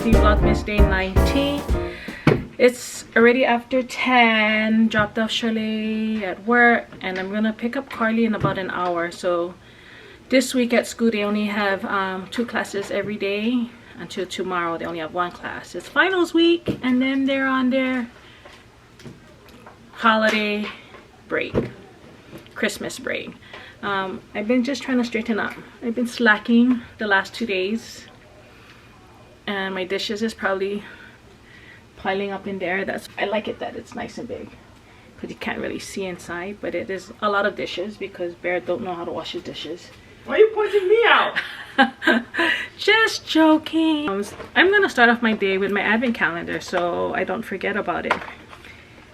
Happy Vlogmas Day 19. It's already after 10. Dropped off Shirley at work, and I'm gonna pick up Carly in about an hour. So this week at school they only have 2 classes every day until tomorrow. They only have 1 class. It's finals week, and then they're on their holiday break, Christmas break. I've been just trying to straighten up. I've been slacking the last 2 days, and my dishes is probably piling up in there. I like it that it's nice and big because you can't really see inside, but it is a lot of dishes because Bear don't know how to wash his dishes. Why are you pointing me out? Just joking. I'm gonna start off my day with my advent calendar so I don't forget about it.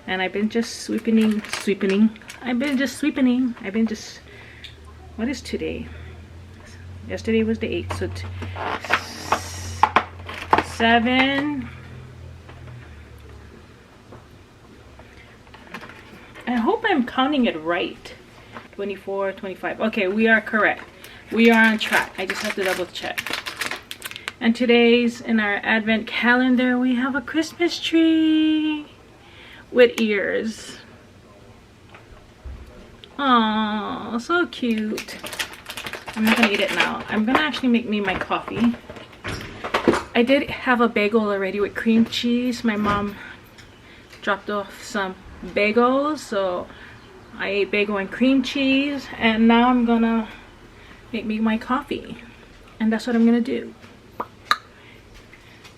And I've been just sweeping. What is today? Yesterday was the 8th, so 7. I hope I'm counting it right. 24, 25. Okay, we are correct. We are on track. I just have to double check. And today's in our advent calendar, we have a Christmas tree with ears. Oh, so cute. I'm not gonna eat it now. I'm gonna actually make me my coffee. I did have a bagel already with cream cheese. My mom dropped off some bagels, so I ate bagel and cream cheese, and now I'm gonna make me my coffee, and that's what I'm gonna do.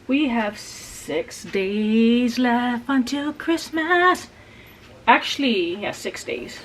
We have 6 days left until Christmas. Actually, yeah, 6 days.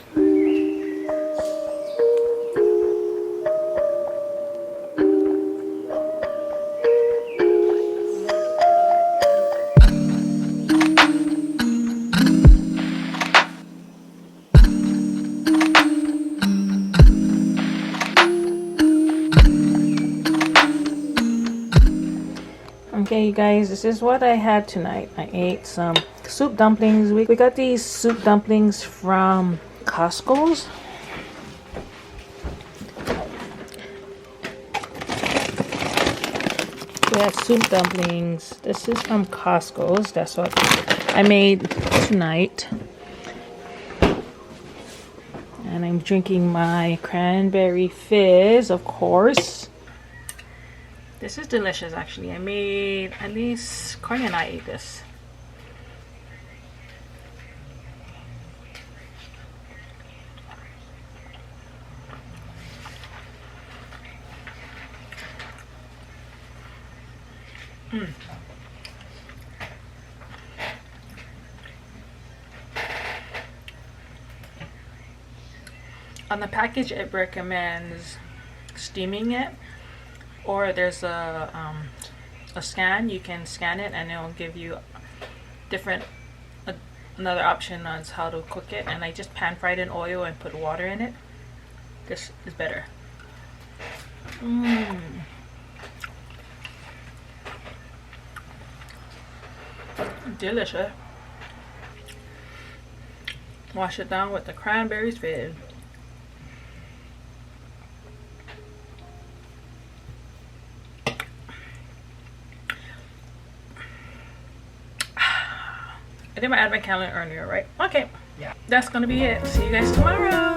Okay, you guys, this is what I had tonight. I ate some soup dumplings. We got these soup dumplings from Costco's. We have soup dumplings. This is from Costco's. That's what I made tonight. And I'm drinking my cranberry fizz, of course. This is delicious, actually. I made, at least Carly and I ate this. On the package, it recommends steaming it. Or there's a scan. You can scan it and it'll give you another option on how to cook it. And I just pan fried in oil and put water in it. This is better. Delicious. Wash it down with the cranberries fizz. I did my advent calendar earlier, right? Okay. Yeah. That's gonna be it. See you guys tomorrow.